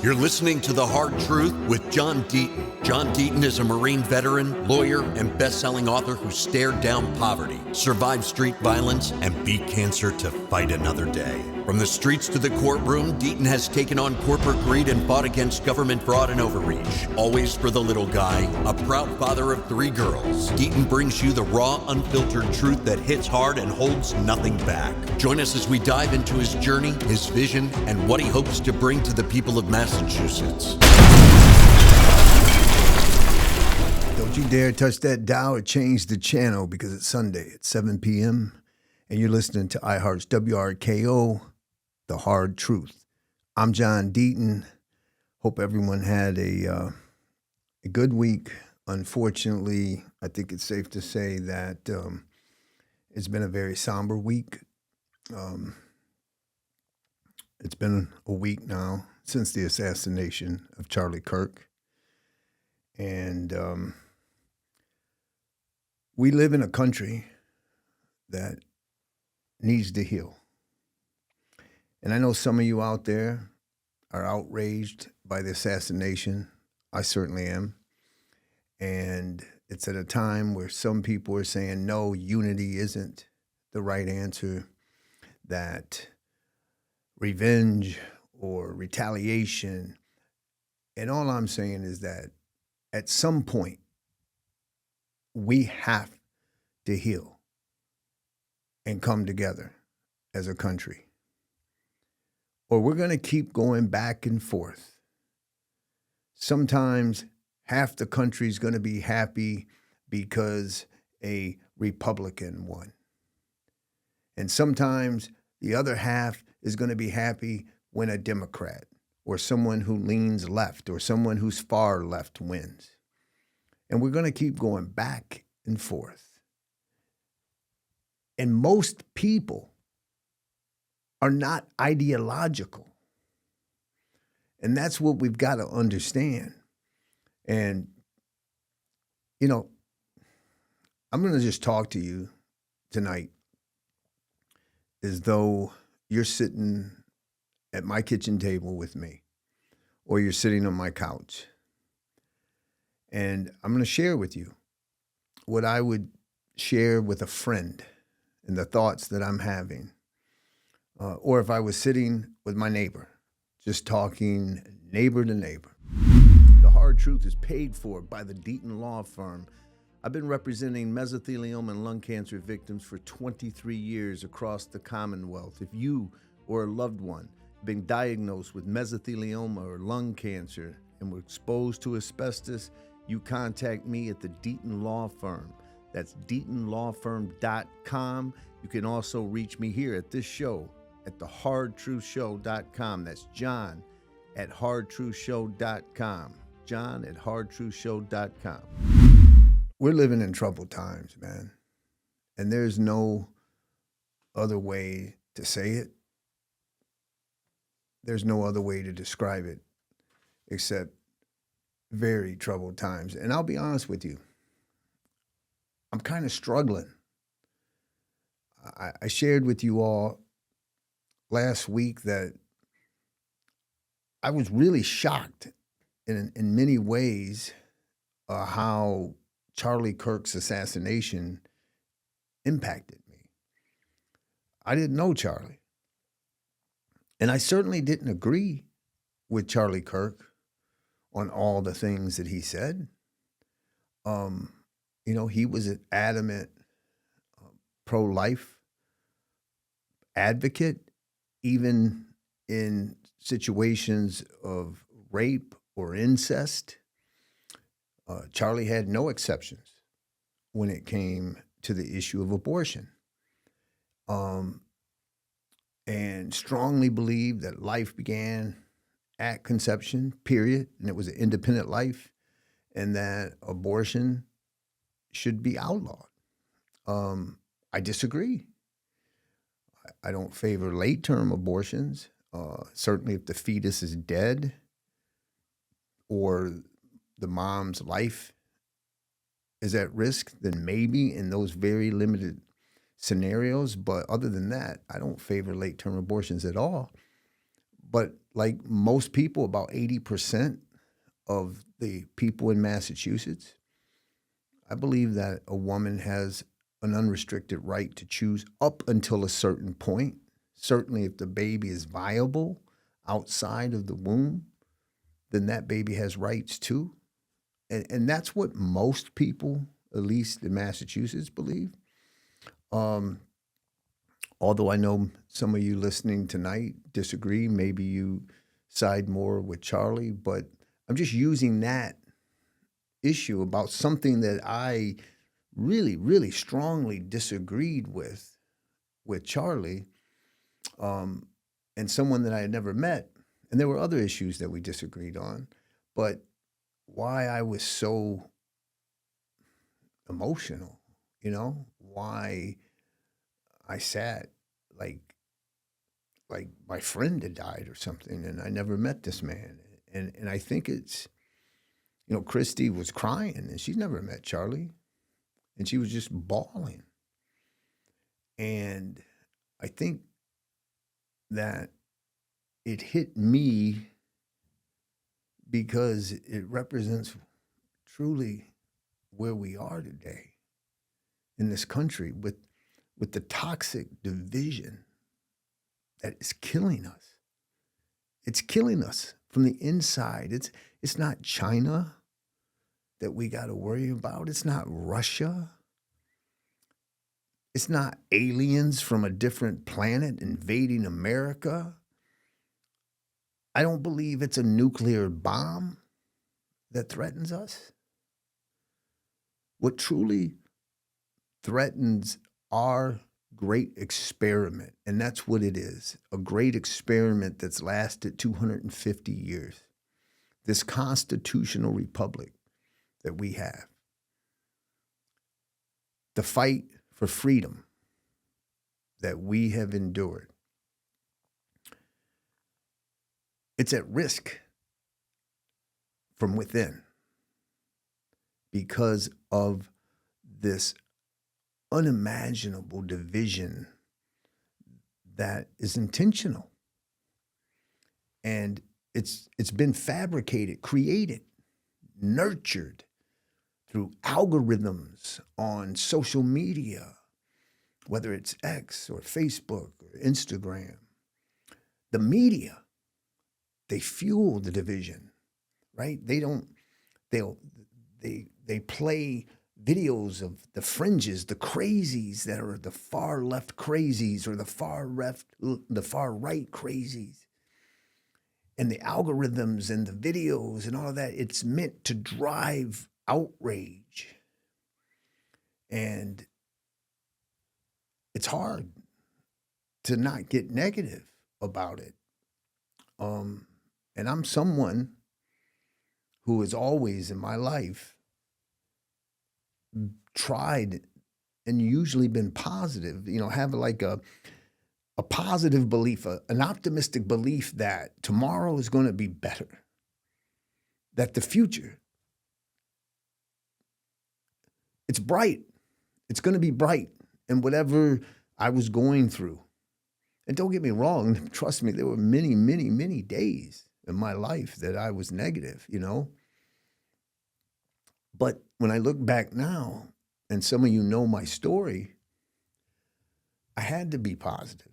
You're listening to The Hard Truth with John Deaton. John Deaton is a Marine veteran, lawyer, and best-selling author who stared down poverty, survived street violence, and beat cancer to fight another day. From the streets to the courtroom, Deaton has taken on corporate greed and fought against government fraud and overreach. Always for the little guy, a proud father of 3 girls, Deaton brings you the raw, unfiltered truth that hits hard and holds nothing back. Join us as we dive into his journey, his vision, and what he hopes to bring to the people of Massachusetts. Don't you dare touch that dial or change the channel, because it's Sunday at 7 p.m. and you're listening to iHeart's WRKO, The Hard Truth. I'm John Deaton. Hope everyone had a good week. Unfortunately, I think it's safe to say that it's been a very somber week. It's been a week now since the assassination of Charlie Kirk. And we live in a country that needs to heal. And I know some of you out there are outraged by the assassination. I certainly am. And it's at a time where some people are saying, no, unity isn't the right answer, that revenge or retaliation. And all I'm saying is that at some point, we have to heal and come together as a country, or we're going to keep going back and forth. Sometimes half the country is going to be happy because a Republican won. And sometimes the other half is going to be happy when a Democrat or someone who leans left or someone who's far left wins. And we're going to keep going back and forth. And most people are not ideological. And that's what we've got to understand. And, you know, I'm going to just talk to you tonight as though you're sitting at my kitchen table with me, or you're sitting on my couch. And I'm going to share with you what I would share with a friend and the thoughts that I'm having. Or if I was sitting with my neighbor, just talking neighbor to neighbor. The Hard Truth is paid for by the Deaton Law Firm. I've been representing mesothelioma and lung cancer victims for 23 years across the Commonwealth. If you or a loved one have been diagnosed with mesothelioma or lung cancer and were exposed to asbestos, you contact me at the Deaton Law Firm. That's DeatonLawFirm.com. You can also reach me here at this show at thehardtruthshow.com. That's John at hardtruthshow.com. John at hardtruthshow.com. We're living in troubled times, man. And there's no other way to say it. There's no other way to describe it except very troubled times. And I'll be honest with you, I'm kind of struggling. I shared with you all last week that I was really shocked in many ways how Charlie Kirk's assassination impacted me. I didn't know Charlie. And I certainly didn't agree with Charlie Kirk on all the things that he said. He was an adamant pro-life advocate, even in situations of rape or incest. Charlie had no exceptions when it came to the issue of abortion, and strongly believed that life began at conception, period, and it was an independent life, and that abortion should be outlawed. I disagree. I don't favor late-term abortions. Certainly if the fetus is dead or the mom's life is at risk, then maybe in those very limited scenarios. But other than that, I don't favor late-term abortions at all. But like most people, about 80% of the people in Massachusetts, I believe that a woman has an unrestricted right to choose up until a certain point. Certainly, if the baby is viable outside of the womb, then that baby has rights too. And that's what most people, at least in Massachusetts, believe. Um, Although I know some of you listening tonight disagree, maybe you side more with Charlie, but I'm just using that issue about something that I really, really strongly disagreed with Charlie, um, and someone that I had never met. And there were other issues that we disagreed on, but why I was so emotional, why I sat like like my friend had died or something, and I never met this man. And I think it's, Christy was crying, and she's never met Charlie, and she was just bawling. And I think that it hit me because it represents truly where we are today in this country with the toxic division that is killing us. It's killing us from the inside. It's not China that we got to worry about. It's not Russia. It's not aliens from a different planet invading America. I don't believe it's a nuclear bomb that threatens us. What truly threatens our great experiment, and that's what it is, a great experiment that's lasted 250 years, this constitutional republic that we have, the fight for freedom that we have endured. It's at risk from within because of this unimaginable division that is intentional. And it's been fabricated, created, nurtured through algorithms on social media, whether it's X or Facebook or Instagram. The media, they fuel the division, right? They play videos of the fringes, the crazies that are the far left crazies or the far right crazies. And the algorithms and the videos and all of that, it's meant to drive outrage. And it's hard to not get negative about it. And I'm someone who has always in my life tried and usually been positive, have like a positive belief, an optimistic belief that tomorrow is going to be better, that the future, it's bright. It's going to be bright. And whatever I was going through, and don't get me wrong, trust me, there were many, many, many days in my life that I was negative, But when I look back now, and some of you know my story, I had to be positive.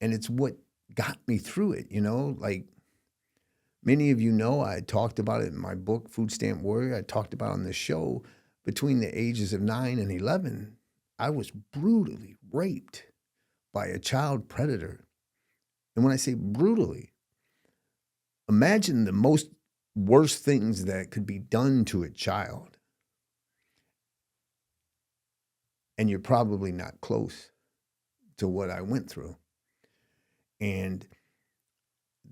And it's what got me through it, like many of you know, I talked about it in my book, Food Stamp Warrior. I talked about it on this show. Between the ages of 9 and 11, I was brutally raped by a child predator. And when I say brutally, imagine the most worst things that could be done to a child. And you're probably not close to what I went through. And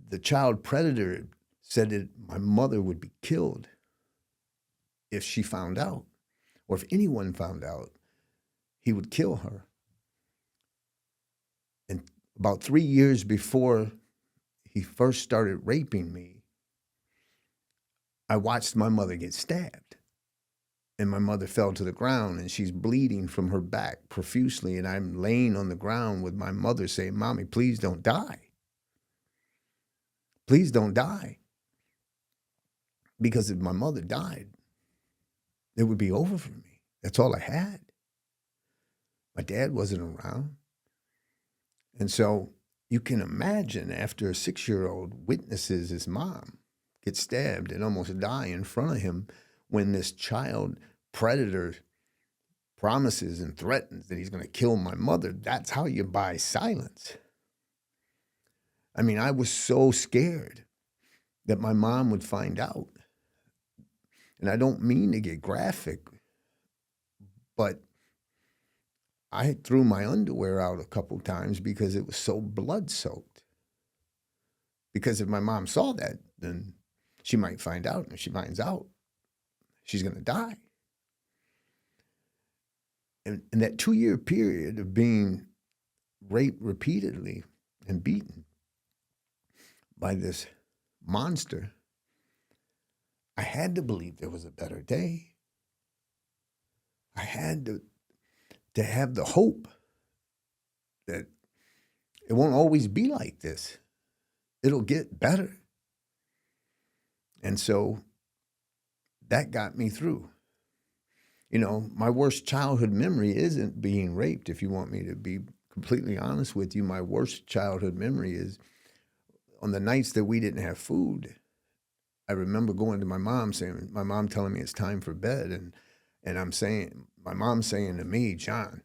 the child predator said that my mother would be killed if she found out, or if anyone found out, he would kill her. And about 3 years before he first started raping me, I watched my mother get stabbed. And my mother fell to the ground, and she's bleeding from her back profusely. And I'm laying on the ground with my mother saying, "Mommy, please don't die." Please don't die. Because if my mother died, it would be over for me. That's all I had. My dad wasn't around. And so you can imagine after a 6-year-old witnesses his mom get stabbed and almost die in front of him when this child predator promises and threatens that he's going to kill my mother. That's how you buy silence. I mean, I was so scared that my mom would find out. And I don't mean to get graphic, but I threw my underwear out a couple times because it was so blood-soaked. Because if my mom saw that, then she might find out. And if she finds out, she's going to die. And in that 2-year period of being raped repeatedly and beaten by this monster, I had to believe there was a better day. I had to have the hope that it won't always be like this. It'll get better. And so that got me through. You know, my worst childhood memory isn't being raped. If you want me to be completely honest with you, my worst childhood memory is on the nights that we didn't have food. I remember going to my mom telling me it's time for bed. And my mom saying to me, John,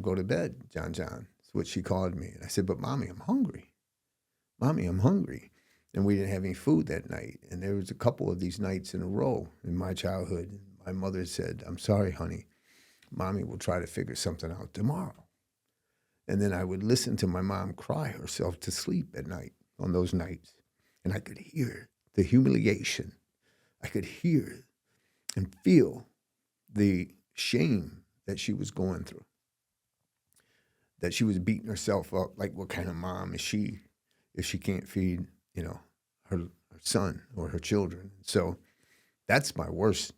go to bed, John. That's what she called me. And I said, but Mommy, I'm hungry. Mommy, I'm hungry. And we didn't have any food that night. And there was a couple of these nights in a row in my childhood. My mother said, I'm sorry, honey. Mommy will try to figure something out tomorrow. And then I would listen to my mom cry herself to sleep at night on those nights. And I could hear the humiliation. I could hear and feel the shame that she was going through. That she was beating herself up. Like, what kind of mom is she if she can't feed, her son or her children? So that's my worst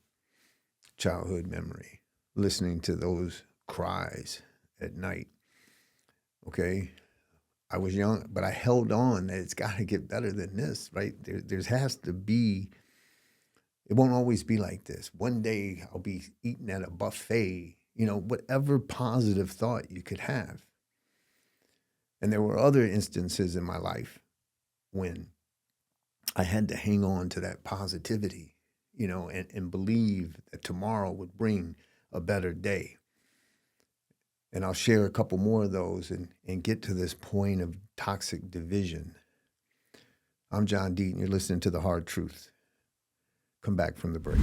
childhood memory, listening to those cries at night. Okay, I was young, but I held on that it's got to get better than this, right? There has to be, it won't always be like this. One day I'll be eating at a buffet, whatever positive thought you could have. And there were other instances in my life when I had to hang on to that positivity, and believe that tomorrow would bring a better day. And I'll share a couple more of those and get to this point of toxic division. I'm John Deaton. You're listening to The Hard Truth. Come back from the break.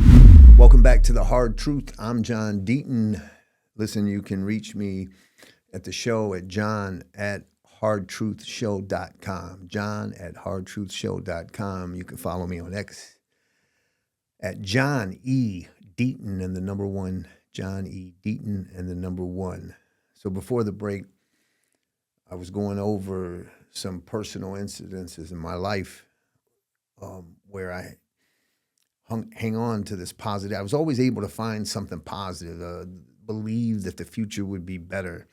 Welcome back to The Hard Truth. I'm John Deaton. Listen, you can reach me at the show at john@hardtruthshow.com. john@hardtruthshow.com. You can follow me on X at John E. Deaton and the number 1, John E. Deaton and the number 1. So before the break, I was going over some personal incidences in my life where I hang on to this positive. I was always able to find something positive, believe that the future would be better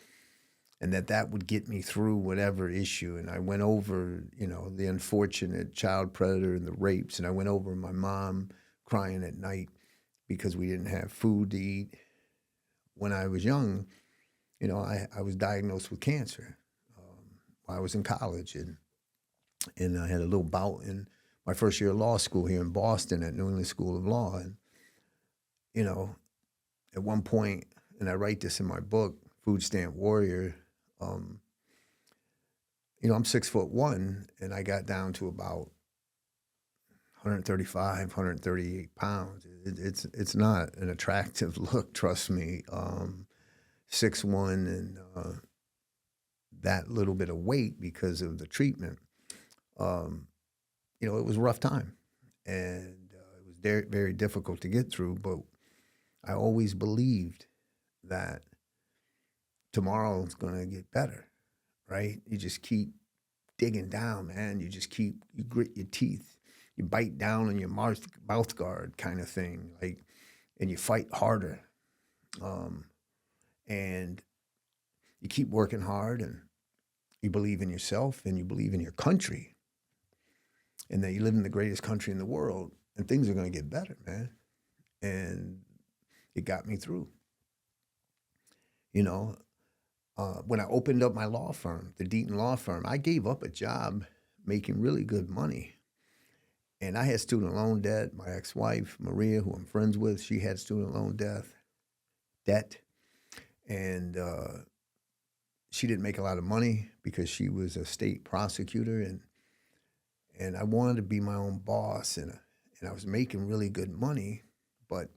and that would get me through whatever issue. And I went over, the unfortunate child predator and the rapes. And I went over my mom crying at night because we didn't have food to eat. When I was young, I was diagnosed with cancer while I was in college. And I had a little bout in my first year of law school here in Boston at New England School of Law. And, at one point, and I write this in my book, Food Stamp Warrior, I'm 6'1", and I got down to about 135, 138 pounds. It's not an attractive look, trust me. 6'1" and that little bit of weight because of the treatment. It was a rough time, and it was very, very difficult to get through. But I always believed that tomorrow is going to get better, right? You just keep digging down, man. You grit your teeth. You bite down on your mouth guard kind of thing, and you fight harder. And you keep working hard, and you believe in yourself, and you believe in your country. and that you live in the greatest country in the world, and things are going to get better, man. And it got me through. You know, when I opened up my law firm, the Deaton Law Firm, I gave up a job making really good money. And I had student loan debt. My ex-wife, Maria, who I'm friends with, she had student loan debt. And she didn't make a lot of money because she was a state prosecutor. And I wanted to be my own boss. And I was making really good money. But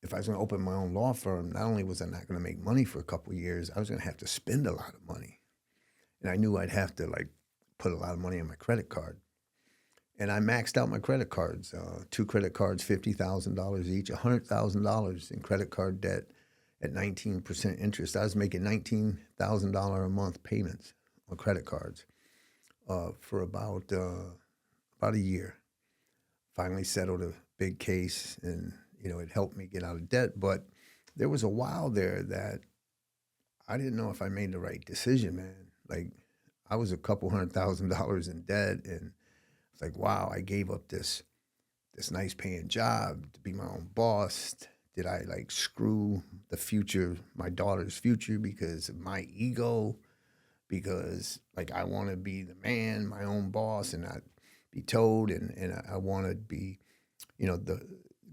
if I was going to open my own law firm, not only was I not going to make money for a couple of years, I was going to have to spend a lot of money. And I knew I'd have to put a lot of money on my credit card. And I maxed out my credit cards, 2 credit cards, $50,000 each, $100,000 in credit card debt at 19% interest. I was making $19,000 a month payments on credit cards for about a year. Finally settled a big case, and it helped me get out of debt. But there was a while there that I didn't know if I made the right decision, man. Like, I was a couple $100,000 in debt, and it's like, wow, I gave up this nice paying job to be my own boss. Did I screw the future, my daughter's future, because of my ego? Because I want to be the man, my own boss, and not be told, and I want to be,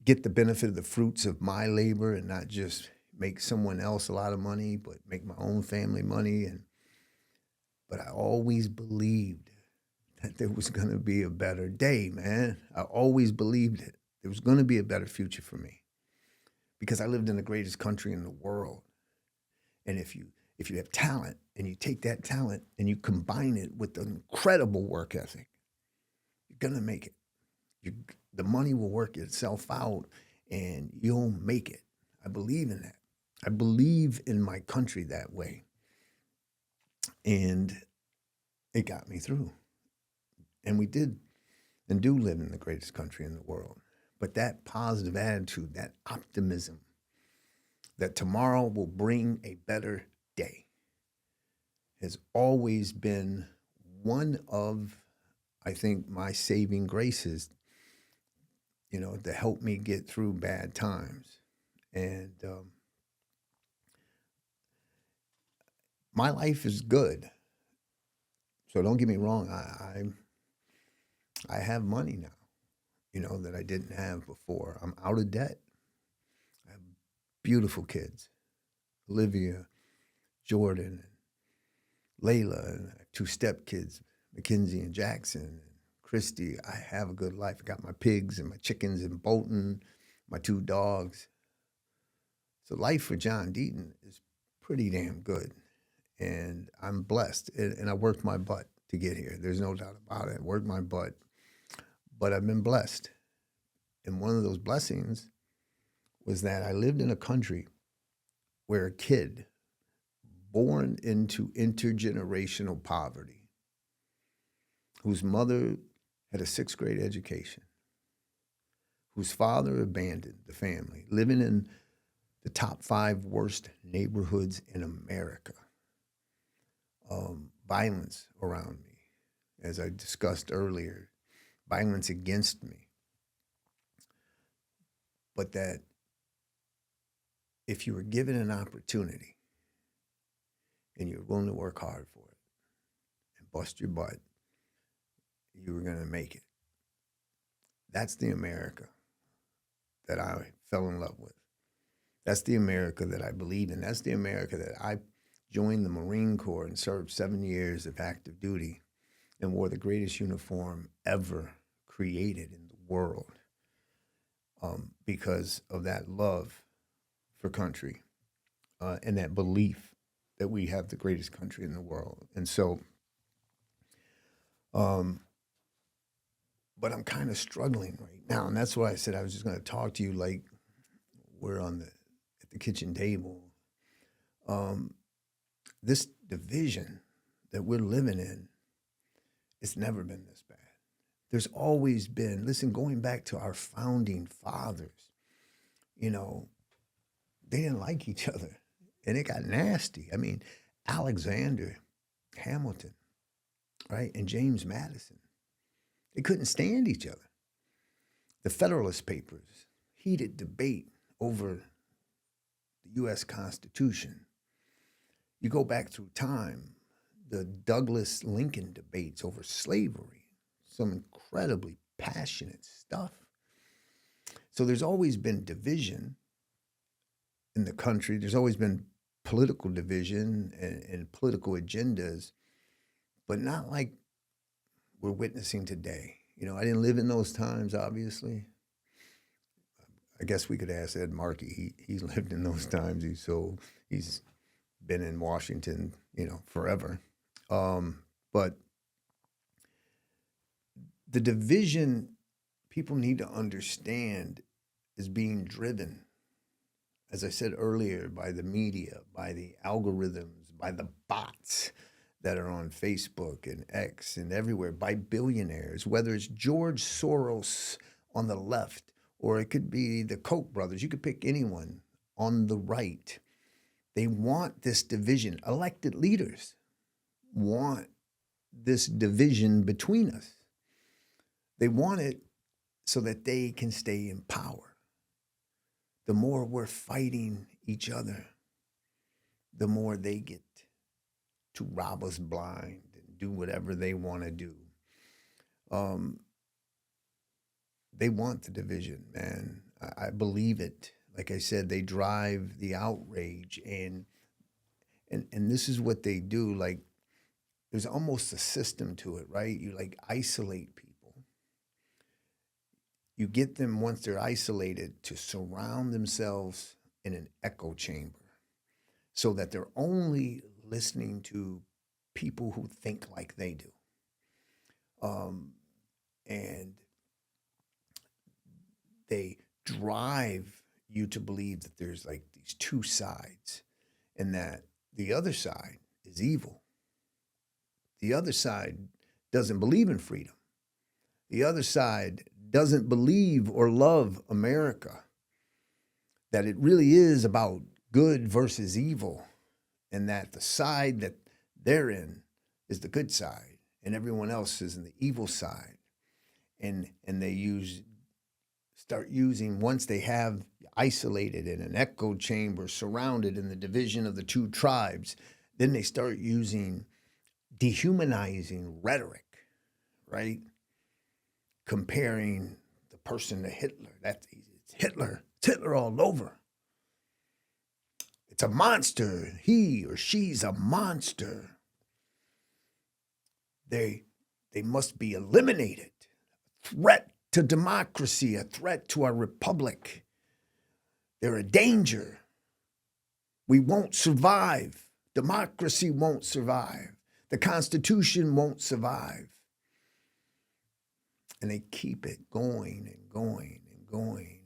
get the benefit of the fruits of my labor and not just make someone else a lot of money, but make my own family money. But I always believed that there was going to be a better day, man. I always believed it. There was going to be a better future for me because I lived in the greatest country in the world. And if you have talent and you take that talent and you combine it with an incredible work ethic, you're going to make it. The money will work itself out and you'll make it. I believe in that. I believe in my country that way. And it got me through. And we did and do live in the greatest country in the world. But that positive attitude, that optimism, that tomorrow will bring a better day, has always been one of, I think, my saving graces, to help me get through bad times. And my life is good. So don't get me wrong. I have money now, that I didn't have before. I'm out of debt. I have beautiful kids, Olivia, Jordan, and Layla, and 2 stepkids, Mackenzie and Jackson, and Christy. I have a good life. I got my pigs and my chickens in Bolton, my 2 dogs. So life for John Deaton is pretty damn good. And I'm blessed. And I worked my butt to get here. There's no doubt about it. I worked my butt. But I've been blessed. And one of those blessings was that I lived in a country where a kid born into intergenerational poverty, whose mother had a 6th grade education, whose father abandoned the family, living in the top 5 worst neighborhoods in America. Violence around me, as I discussed earlier, violence against me. But that if you were given an opportunity and you were willing to work hard for it and bust your butt, you were going to make it. That's the America that I fell in love with. That's the America that I believe in. That's the America that I joined the Marine Corps and served 7 years of active duty and wore the greatest uniform ever created in the world because of that love for country and that belief that we have the greatest country in the world. And so, but I'm kind of struggling right now. And that's why I said I was just going to talk to you like we're at the kitchen table. This division that we're living in, it's never been this bad. There's always been, listen, going back to our founding fathers, they didn't like each other and it got nasty. I mean, Alexander Hamilton right? And James Madison. They couldn't stand each other. The Federalist Papers, heated debate over the U.S. Constitution. You go back through time, the Douglas Lincoln debates over slavery, some incredibly passionate stuff. So there's always been division in the country. There's always been political division and political agendas, but not like we're witnessing today. You know, I didn't live in those times, obviously. I guess we could ask Ed Markey. He lived in those times. He's been in Washington, you know, forever. But the division people need to understand is being driven, as I said earlier, by the media, by the algorithms, by the bots that are on Facebook and X and everywhere, by billionaires, whether it's George Soros on the left or it could be the Koch brothers. You could pick anyone on the right. They want this division. Elected leaders want this division between us. They want it so that they can stay in power. The more we're fighting each other, the more they get to rob us blind and do whatever they want to do. They want the division, man. I believe it. Like I said, they drive the outrage, and this is what they do. Like, there's almost a system to it, right? You like isolate people. You get them, once they're isolated, to surround themselves in an echo chamber so that they're only listening to people who think like they do. And they drive you to believe that there's like these two sides and that the other side is evil. The other side doesn't believe in freedom. The other side doesn't believe or love America, that it really is about good versus evil, and that the side that they're in is the good side and everyone else is in the evil side. And they start using, once they have isolated in an echo chamber, surrounded in the division of the two tribes, then they start using dehumanizing rhetoric, right? Comparing the person to Hitler. It's Hitler. It's Hitler all over. It's a monster. He or she's a monster. They must be eliminated. Threat to democracy, a threat to our republic. They're a danger. We won't survive. Democracy won't survive. The Constitution won't survive. And they keep it going and going and going.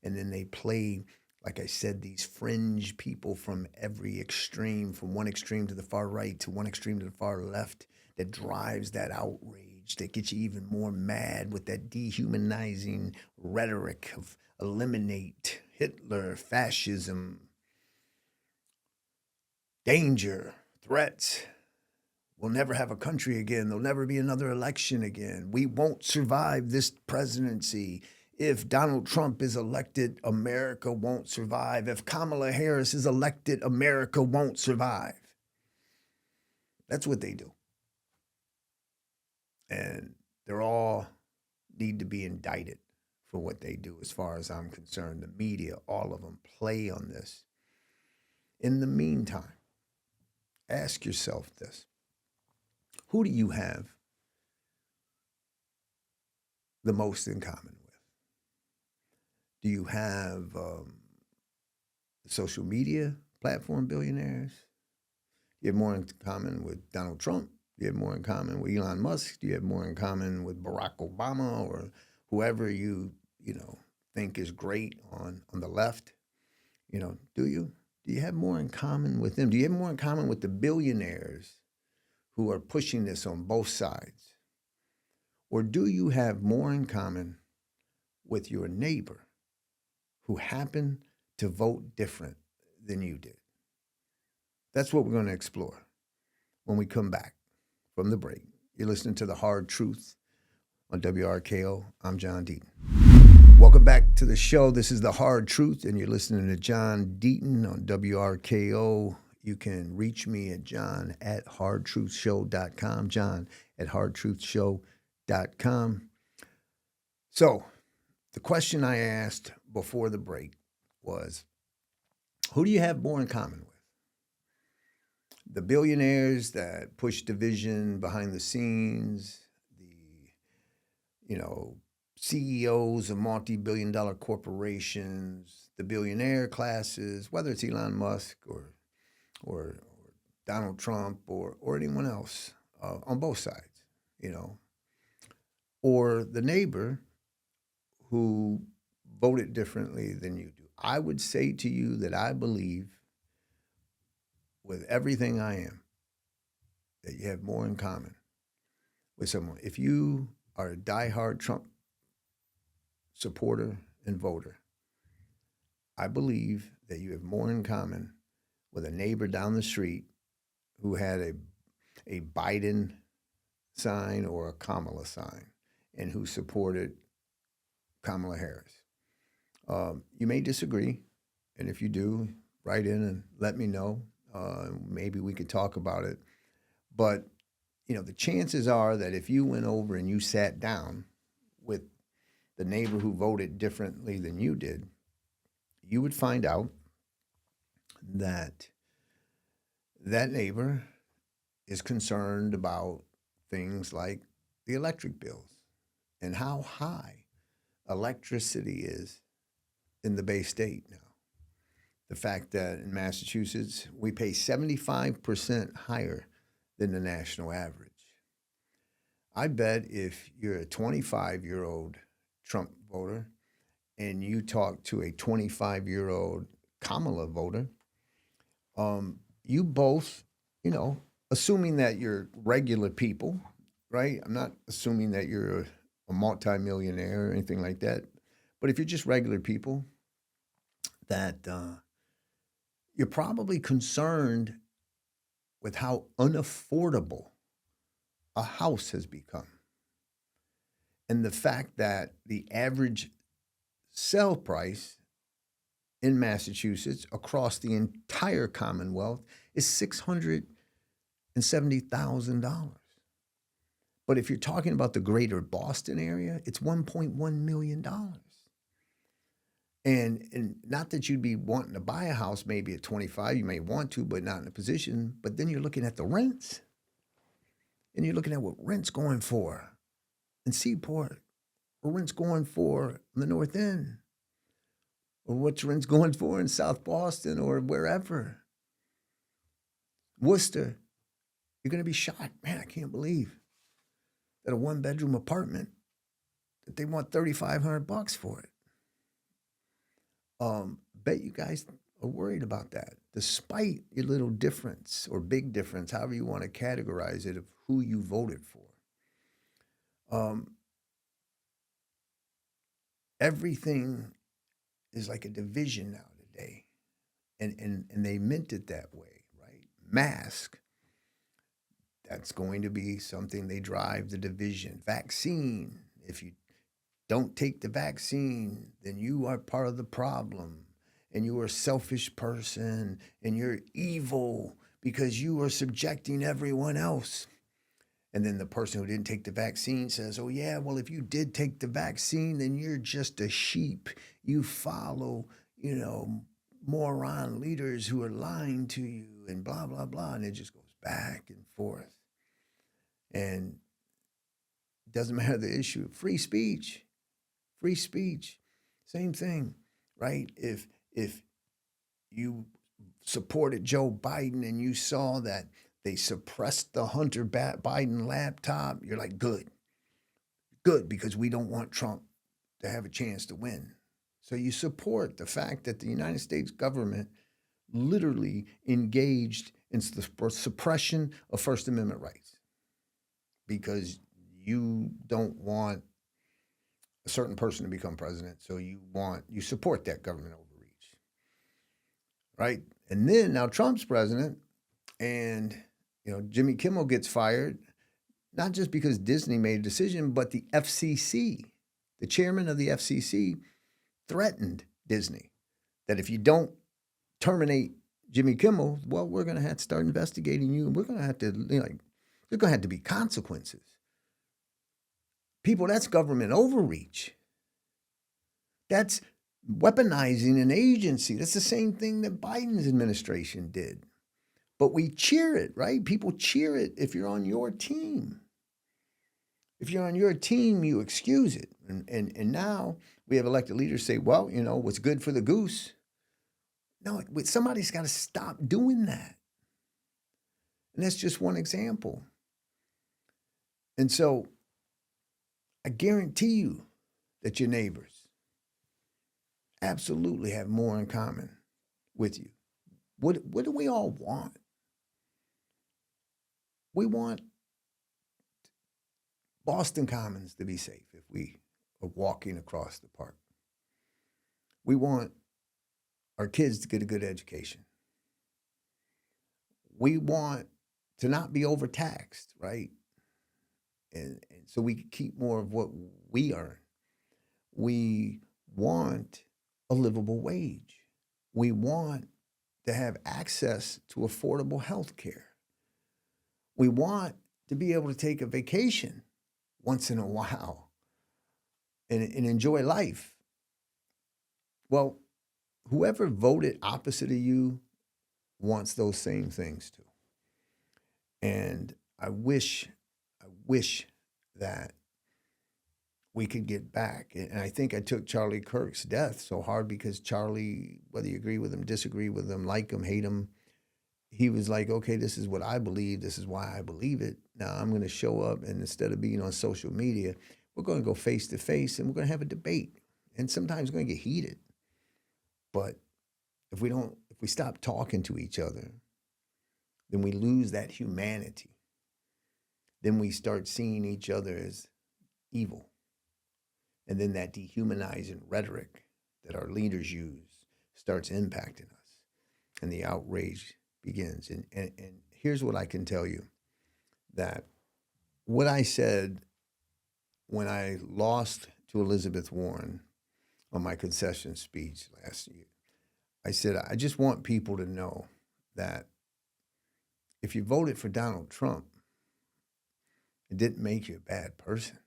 And then they play, like I said, these fringe people from every extreme, from one extreme to the far right to one extreme to the far left, that drives that outrage, that gets you even more mad with that dehumanizing rhetoric of eliminate Hitler, fascism, danger, threats. We'll never have a country again. There'll never be another election again. We won't survive this presidency. If Donald Trump is elected, America won't survive. If Kamala Harris is elected, America won't survive. That's what they do. And they're all need to be indicted for what they do, as far as I'm concerned. The media, all of them, play on this. In the meantime, ask yourself this. Who do you have the most in common with? Do you have the social media platform billionaires? Do you have more in common with Donald Trump? Do you have more in common with Elon Musk? Do you have more in common with Barack Obama or whoever you think is great on the left? Do you? Do you have more in common with them? Do you have more in common with the billionaires who are pushing this on both sides? Or do you have more in common with your neighbor who happened to vote different than you did? That's what we're going to explore when we come back from the break. You're listening to The Hard Truth on WRKO. I'm John Deaton. Welcome back to the show. This is The Hard Truth, and you're listening to John Deaton on WRKO. You can reach me at john@hardtruthshow.com, john@hardtruthshow.com. So, the question I asked before the break was, who do you have more in common with? The billionaires that push division behind the scenes, CEOs of multi-billion-dollar corporations, the billionaire classes, whether it's Elon Musk or Donald Trump or anyone else on both sides, or the neighbor who voted differently than you do. I would say to you that I believe with everything I am that you have more in common with someone. If you are a diehard Trump supporter and voter, I believe that you have more in common with a neighbor down the street who had a Biden sign or a Kamala sign and who supported Kamala Harris. You may disagree, and if you do, write in and let me know. Maybe we could talk about it. But, the chances are that if you went over and you sat down with the neighbor who voted differently than you did, you would find out that neighbor is concerned about things like the electric bills and how high electricity is in the Bay State now. The fact that in Massachusetts, we pay 75% higher than the national average. I bet if you're a 25-year-old Trump voter and you talk to a 25-year-old Kamala voter, you both, assuming that you're regular people, right? I'm not assuming that you're a multimillionaire or anything like that. But if you're just regular people, that you're probably concerned with how unaffordable a house has become. And the fact that the average sale price in Massachusetts across the entire Commonwealth is $670,000. But if you're talking about the greater Boston area, it's $1.1 million. And not that you'd be wanting to buy a house maybe at 25, you may want to, but not in a position. But then you're looking at the rents. And you're looking at what rent's going for in Seaport, or rent's going for in the North End, or what's rent's going for in South Boston or wherever. Worcester, you're going to be shocked. Man, I can't believe that a one-bedroom apartment, that they want $3,500 for it. Bet you guys are worried about that, despite your little difference or big difference, however you want to categorize it, of who you voted for. Everything is like a division now today, and they meant it that way, right? Mask, that's going to be something they drive the division. Vaccine, if you don't take the vaccine, then you are part of the problem. And you are a selfish person, and you're evil because you are subjecting everyone else. And then the person who didn't take the vaccine says, oh, yeah, well, if you did take the vaccine, then you're just a sheep. You follow, moron leaders who are lying to you and blah, blah, blah. And it just goes back and forth. And it doesn't matter the issue. Free speech, same thing, right? If you supported Joe Biden and you saw that they suppressed the Hunter Biden laptop, you're like, good, because we don't want Trump to have a chance to win. So you support the fact that the United States government literally engaged in the suppression of First Amendment rights because you don't want a certain person to become president, so you support that government overreach, right? And then now Trump's president, and Jimmy Kimmel gets fired. not just because Disney made a decision, but the FCC, the chairman of the FCC, threatened Disney that if you don't terminate Jimmy Kimmel, well, we're going to have to start investigating you, and we're going to have to, there's going to have to be consequences. People, that's government overreach. That's weaponizing an agency. That's the same thing that Biden's administration did. But we cheer it, right? People cheer it if you're on your team. If you're on your team, you excuse it. And now we have elected leaders say, well, what's good for the goose. No, somebody's got to stop doing that. And that's just one example. And so I guarantee you that your neighbors absolutely have more in common with you. What do we all want? We want Boston Commons to be safe if we are walking across the park. We want our kids to get a good education. We want to not be overtaxed, right? And so we can keep more of what we earn. We want a livable wage. We want to have access to affordable health care. We want to be able to take a vacation once in a while and enjoy life. Well, whoever voted opposite of you wants those same things too. And I wish that we could get back. And I think I took Charlie Kirk's death so hard because Charlie, whether you agree with him, disagree with him, like him, hate him, he was like, okay, this is what I believe. This is why I believe it. Now I'm going to show up, and instead of being on social media, we're going to go face to face and we're going to have a debate. And sometimes it's going to get heated. But if we stop talking to each other, then we lose that humanity. Then we start seeing each other as evil. And then that dehumanizing rhetoric that our leaders use starts impacting us. And the outrage begins. And here's what I can tell you, that what I said when I lost to Elizabeth Warren on my concession speech last year, I said, I just want people to know that if you voted for Donald Trump, it didn't make you a bad person.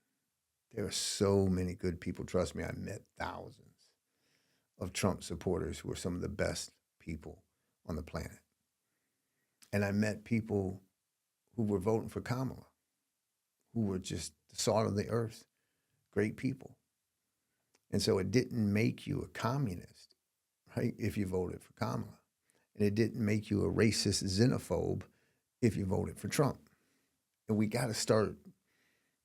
There are so many good people. Trust me, I met thousands of Trump supporters who are some of the best people on the planet. And I met people who were voting for Kamala, who were just the salt of the earth, great people. And so it didn't make you a communist, right, if you voted for Kamala. And it didn't make you a racist xenophobe if you voted for Trump. And we got to start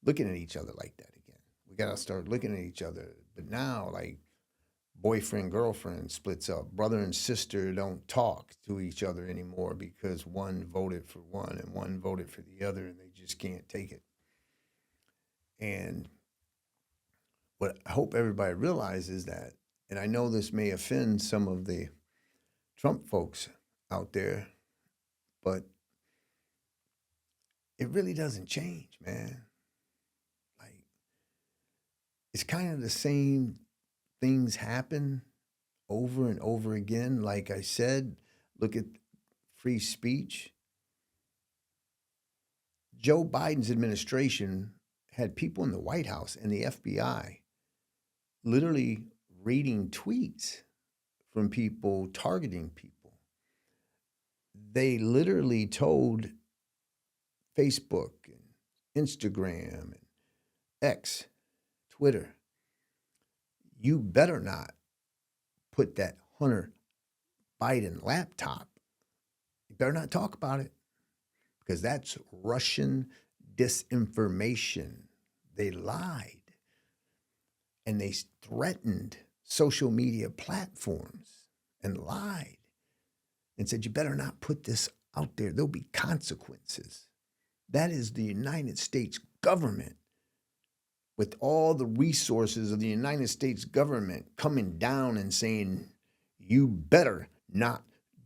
looking at each other like that again. We got to start looking at each other. But now, like, boyfriend, girlfriend splits up. Brother and sister don't talk to each other anymore because one voted for one and one voted for the other, and they just can't take it. And what I hope everybody realizes that, and I know this may offend some of the Trump folks out there, but it really doesn't change, man. Like, it's kind of the same things happen over and over again. Like I said, look at free speech. Joe Biden's administration had people in the White House and the FBI literally reading tweets from people targeting people. They literally told Facebook and Instagram and X, Twitter, you better not put that Hunter Biden laptop. You better not talk about it, because that's Russian disinformation. They lied and they threatened social media platforms and lied and said, you better not put this out there. There'll be consequences. That is the United States government, with all the resources of the United States government coming down and saying, you better not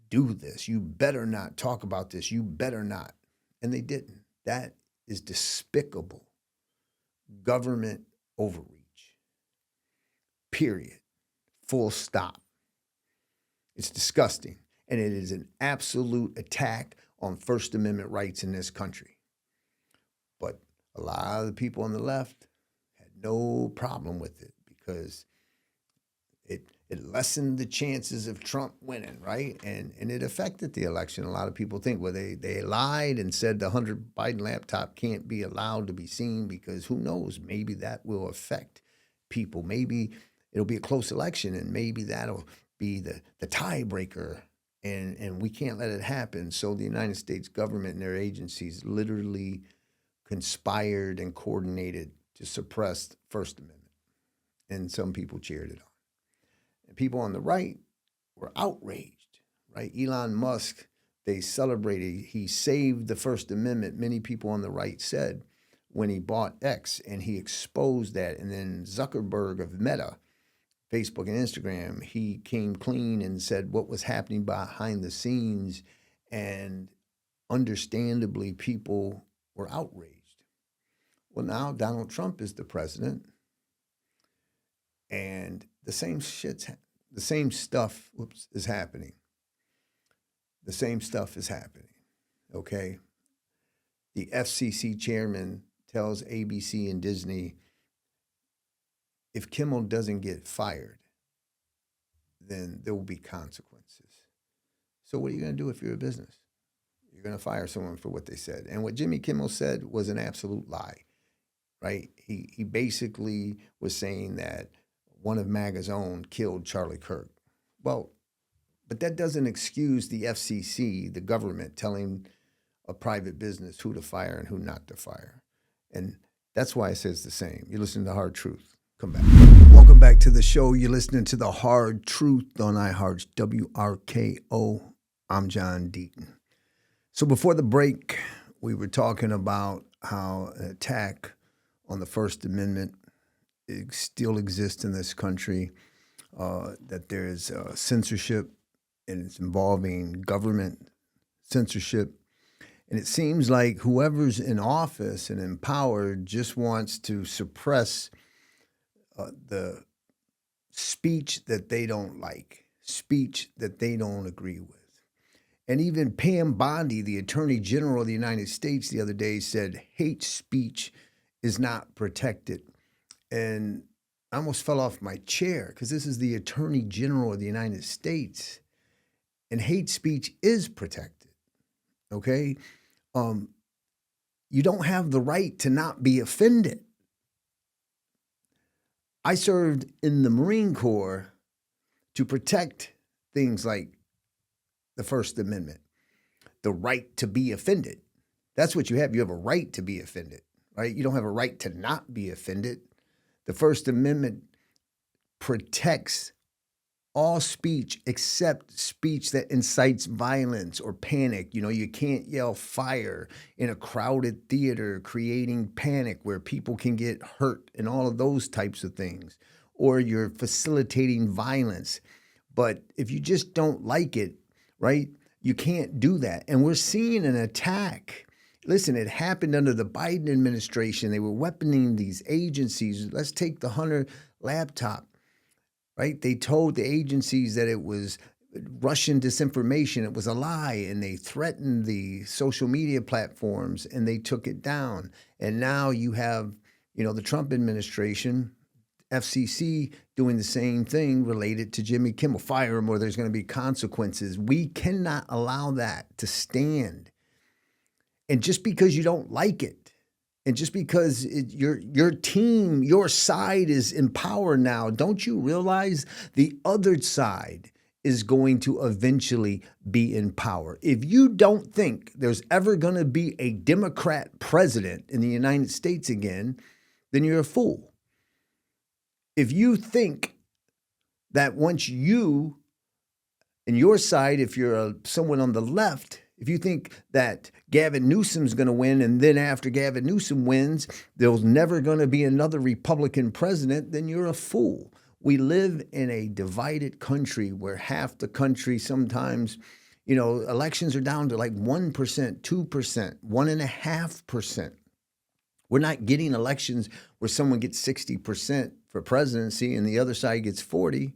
do this. You better not talk about this. You better not. And they didn't. That is despicable government overreach. Period. Full stop. It's disgusting. And it is an absolute attack on First Amendment rights in this country. But a lot of the people on the left had no problem with it because it lessened the chances of Trump winning, right? And it affected the election. A lot of people think, well, they lied and said the 100 Biden laptop can't be allowed to be seen because who knows, maybe that will affect people. Maybe it'll be a close election and maybe that'll be the tiebreaker and we can't let it happen. So the United States government and their agencies literally conspired and coordinated to suppress the First Amendment. And some people cheered it on. And people on the right were outraged, right? Elon Musk, they celebrated. He saved the First Amendment, many people on the right said, when he bought X and he exposed that. And then Zuckerberg of Meta, Facebook and Instagram, he came clean and said what was happening behind the scenes. And understandably, people were outraged. Well, now Donald Trump is the president. And the same stuff is happening. The same stuff is happening, okay? The FCC chairman tells ABC and Disney, if Kimmel doesn't get fired, then there will be consequences. So what are you going to do if you're a business? You're going to fire someone for what they said. And what Jimmy Kimmel said was an absolute lie, right? He basically was saying that one of MAGA's own killed Charlie Kirk. Well, but that doesn't excuse the FCC, the government, telling a private business who to fire and who not to fire. And that's why it says the same. You listen to Hard Truth. Come back. Welcome back to the show. You're listening to The Hard Truth on iHeart's WRKO. I'm John Deaton. So before the break, we were talking about how an attack on the First Amendment still exists in this country, that there is censorship, and it's involving government censorship. And it seems like whoever's in office and in power just wants to suppress the speech that they don't like, speech that they don't agree with. And even Pam Bondi, the Attorney General of the United States, the other day said hate speech is not protected. And I almost fell off my chair because this is the Attorney General of the United States. And hate speech is protected, okay? You don't have the right to not be offended. I served in the Marine Corps to protect things like the First Amendment, the right to be offended. That's what you have. You have a right to be offended, right? You don't have a right to not be offended. The First Amendment protects all speech except speech that incites violence or panic. You know, you can't yell fire in a crowded theater, creating panic where people can get hurt and all of those types of things. Or you're facilitating violence. But if you just don't like it, right, you can't do that. And we're seeing an attack. Listen, it happened under the Biden administration. They were weaponing these agencies. Let's take the Hunter laptop, right? They told the agencies that it was Russian disinformation. It was a lie. And they threatened the social media platforms and they took it down. And now you have, the Trump administration, FCC, doing the same thing related to Jimmy Kimmel. Fire him or there's going to be consequences. We cannot allow that to stand. And just because you don't like it, and just because your team, your side is in power now, don't you realize the other side is going to eventually be in power? If you don't think there's ever going to be a Democrat president in the United States again, then you're a fool. If you think that once you and your side, if you're someone on the left, if you think that Gavin Newsom's going to win and then after Gavin Newsom wins, there's never going to be another Republican president, then you're a fool. We live in a divided country where half the country sometimes, elections are down to like 1%, 2%, 1.5%. We're not getting elections where someone gets 60% for presidency and the other side gets 40.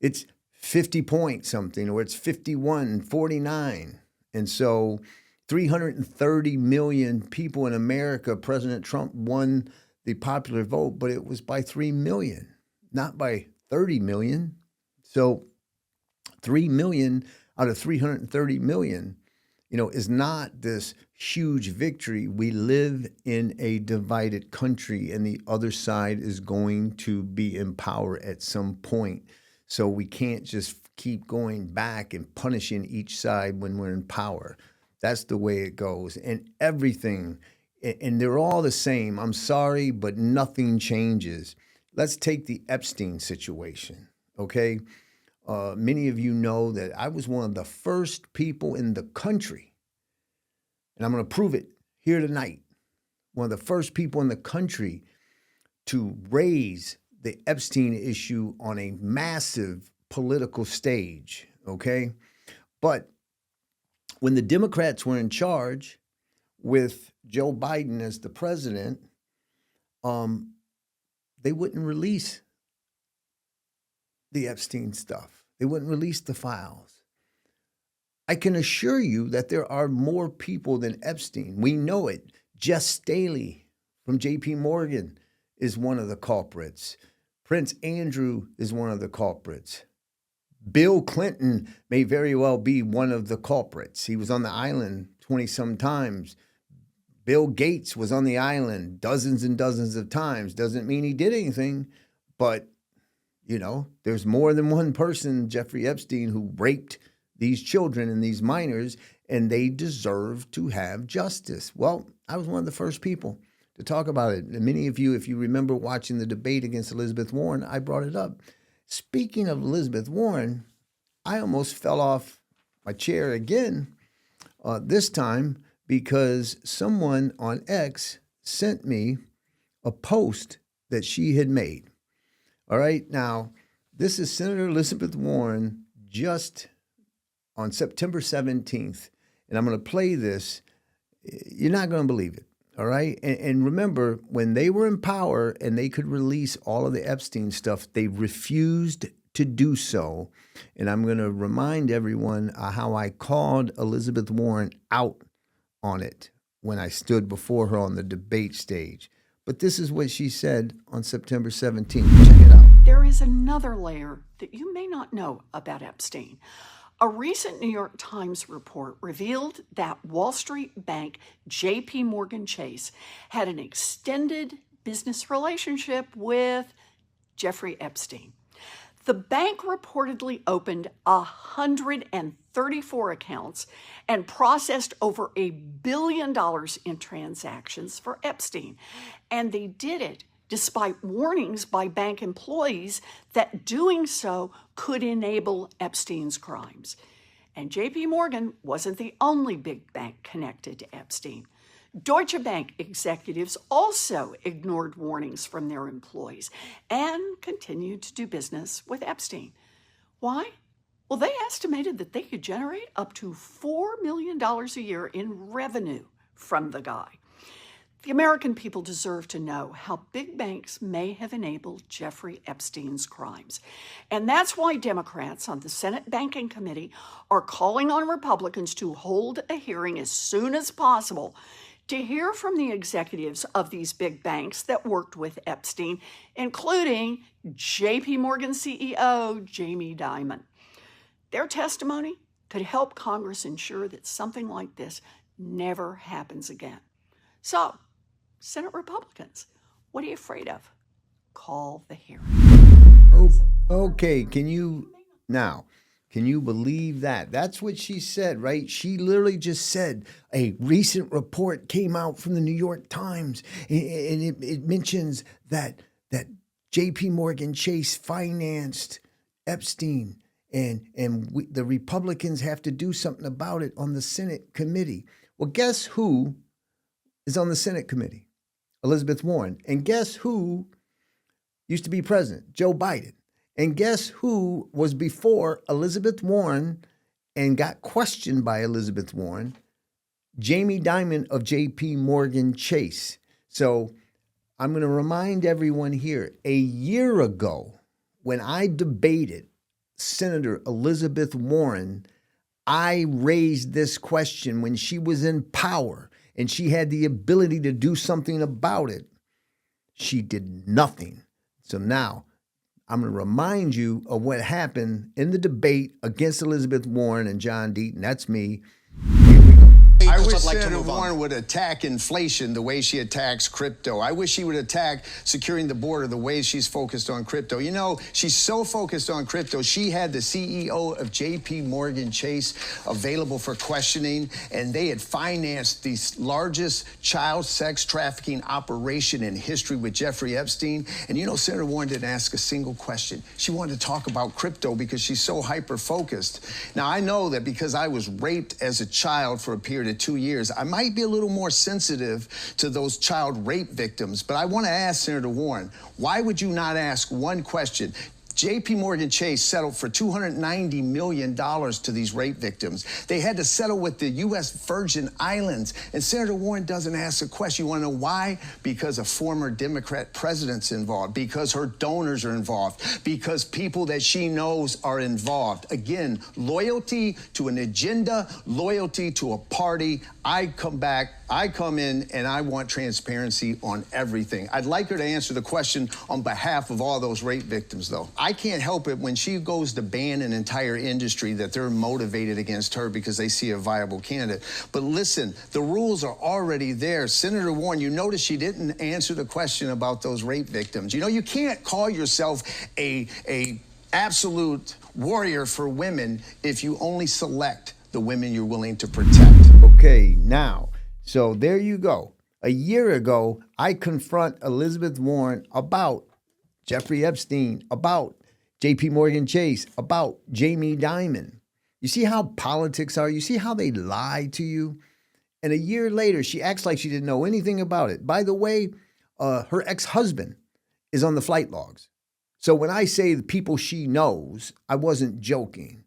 It's 50 point something, or it's 51, 49. And so 330 million people in America, President Trump won the popular vote, but it was by 3 million, not by 30 million. So 3 million out of 330 million, is not this huge victory. We live in a divided country, and the other side is going to be in power at some point. So we can't just keep going back and punishing each side when we're in power. That's the way it goes. And everything, and they're all the same. I'm sorry, but nothing changes. Let's take the Epstein situation, okay? Many of you know that I was one of the first people in the country, and I'm going to prove it here tonight, one of the first people in the country to raise the Epstein issue on a massive political stage, okay? But when the Democrats were in charge with Joe Biden as the president, they wouldn't release the Epstein stuff. They wouldn't release the files. I can assure you that there are more people than Epstein. We know it. Jess Staley from J.P. Morgan is one of the culprits. Prince Andrew is one of the culprits. Bill Clinton may very well be one of the culprits. He was on the island 20-some times. Bill Gates was on the island dozens and dozens of times. Doesn't mean he did anything, but, there's more than one person, Jeffrey Epstein, who raped these children and these minors, and they deserve to have justice. Well, I was one of the first people to talk about it. And many of you, if you remember watching the debate against Elizabeth Warren, I brought it up. Speaking of Elizabeth Warren, I almost fell off my chair again, this time because someone on X sent me a post that she had made. All right, now, this is Senator Elizabeth Warren just on September 17th, and I'm going to play this. You're not going to believe it, all right? And remember, when they were in power and they could release all of the Epstein stuff, they refused to do so. And I'm going to remind everyone how I called Elizabeth Warren out on it when I stood before her on the debate stage. But this is what she said on September 17th. Check it out. There is another layer that you may not know about Epstein. A recent New York Times report revealed that Wall Street bank JP Morgan Chase had an extended business relationship with Jeffrey Epstein. The bank reportedly opened 134 accounts and processed over $1 billion in transactions for Epstein. And they did it despite warnings by bank employees that doing so could enable Epstein's crimes. And JP Morgan wasn't the only big bank connected to Epstein. Deutsche Bank executives also ignored warnings from their employees and continued to do business with Epstein. Why? Well, they estimated that they could generate up to $4 million a year in revenue from the guy. The American people deserve to know how big banks may have enabled Jeffrey Epstein's crimes. And that's why Democrats on the Senate Banking Committee are calling on Republicans to hold a hearing as soon as possible to hear from the executives of these big banks that worked with Epstein, including JP Morgan CEO Jamie Dimon. Their testimony could help Congress ensure that something like this never happens again. So, Senate Republicans, what are you afraid of? Call the hearing. Okay, can you believe that? That's what she said, right? She literally just said a recent report came out from the New York Times, and it mentions that JP Morgan Chase financed Epstein, and the Republicans have to do something about it on the Senate committee. Well, guess who is on the Senate committee? Elizabeth Warren. And guess who used to be president? Joe Biden. And guess who was before Elizabeth Warren and got questioned by Elizabeth Warren? Jamie Dimon of JP Morgan Chase. So I'm going to remind everyone here, a year ago, when I debated Senator Elizabeth Warren, I raised this question when she was in power and she had the ability to do something about it. She did nothing. So now I'm going to remind you of what happened in the debate against Elizabeth Warren and John Deaton. That's me. Here we go. I wish Senator Warren would attack inflation the way she attacks crypto. I wish she would attack securing the border the way she's focused on crypto. You know, she's so focused on crypto, she had the CEO of JP Morgan Chase available for questioning, and they had financed the largest child sex trafficking operation in history with Jeffrey Epstein. And you know, Senator Warren didn't ask a single question. She wanted to talk about crypto because she's so hyper-focused. Now, I know that because I was raped as a child for a period of 2 years, I might be a little more sensitive to those child rape victims, but I want to ask Senator Warren, why would you not ask one question? JP Morgan Chase settled for $290 million to these rape victims. They had to settle with the U.S. Virgin Islands. And Senator Warren doesn't ask a question. You want to know why? Because a former Democrat president's involved, because her donors are involved, because people that she knows are involved. Again, loyalty to an agenda, loyalty to a party. I come in and I want transparency on everything. I'd like her to answer the question on behalf of all those rape victims, though. I can't help it when she goes to ban an entire industry that they're motivated against her because they see a viable candidate. But listen, the rules are already there. Senator Warren, you notice she didn't answer the question about those rape victims. You know, you can't call yourself a absolute warrior for women if you only select the women you're willing to protect. Okay, now, so there you go. A year ago, I confront Elizabeth Warren about Jeffrey Epstein, about JP Morgan Chase, about Jamie Dimon. You see how politics are? You see how they lie to you? And a year later, she acts like she didn't know anything about it. By the way, her ex-husband is on the flight logs. So when I say the people she knows, I wasn't joking.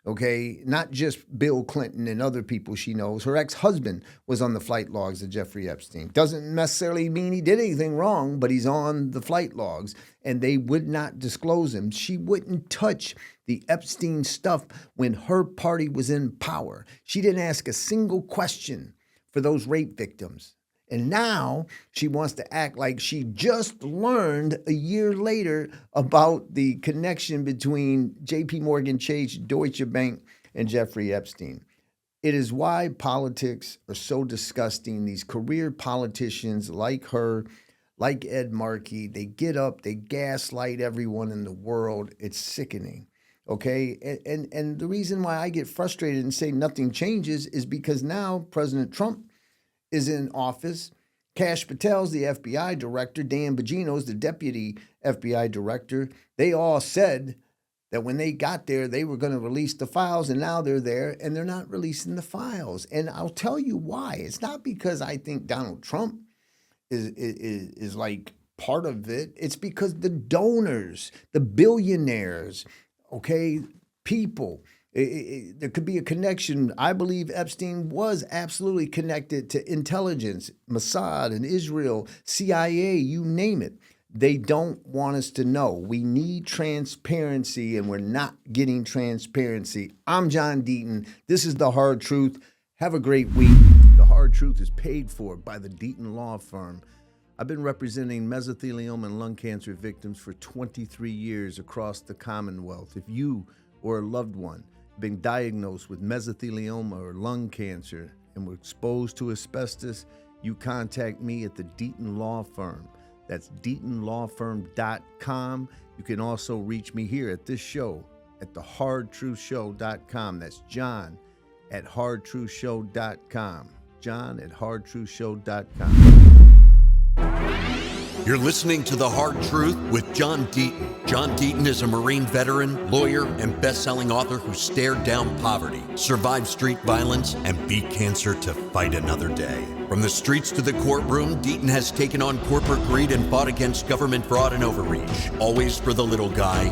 Okay, not just Bill Clinton and other people she knows. Her ex-husband was on the flight logs of Jeffrey Epstein. Doesn't necessarily mean he did anything wrong, but he's on the flight logs, and they would not disclose him. She wouldn't touch the Epstein stuff when her party was in power. She didn't ask a single question for those rape victims. And now she wants to act like she just learned a year later about the connection between JP Morgan Chase, Deutsche Bank, and Jeffrey Epstein. It is why politics are so disgusting. These career politicians like her, like Ed Markey, they get up, they gaslight everyone in the world. It's sickening. Okay, and the reason why I get frustrated and say nothing changes is because now President Trump is in office. Kash Patel's the FBI director. Dan Bongino's the deputy FBI director. They all said that when they got there, they were going to release the files, and now they're there, and they're not releasing the files. And I'll tell you why. It's not because I think Donald Trump is like part of it. It's because the donors, the billionaires, okay, people, there could be a connection. I believe Epstein was absolutely connected to intelligence, Mossad and Israel, CIA, you name it. They don't want us to know. We need transparency, and we're not getting transparency. I'm John Deaton. This is The Hard Truth. Have a great week. The Hard Truth is paid for by the Deaton Law Firm. I've been representing mesothelioma and lung cancer victims for 23 years across the Commonwealth. If you or a loved one been diagnosed with mesothelioma or lung cancer and were exposed to asbestos, you contact me at the Deaton Law Firm. That's DeatonLawFirm.com. You can also reach me here at this show at thehardtruthshow.com. That's John at hardtruthshow.com. John at hardtruthshow.com. You're listening to The Hard Truth with John Deaton. John Deaton is a Marine veteran, lawyer, and best-selling author who stared down poverty, survived street violence, and beat cancer to fight another day. From the streets to the courtroom, Deaton has taken on corporate greed and fought against government fraud and overreach, always for the little guy,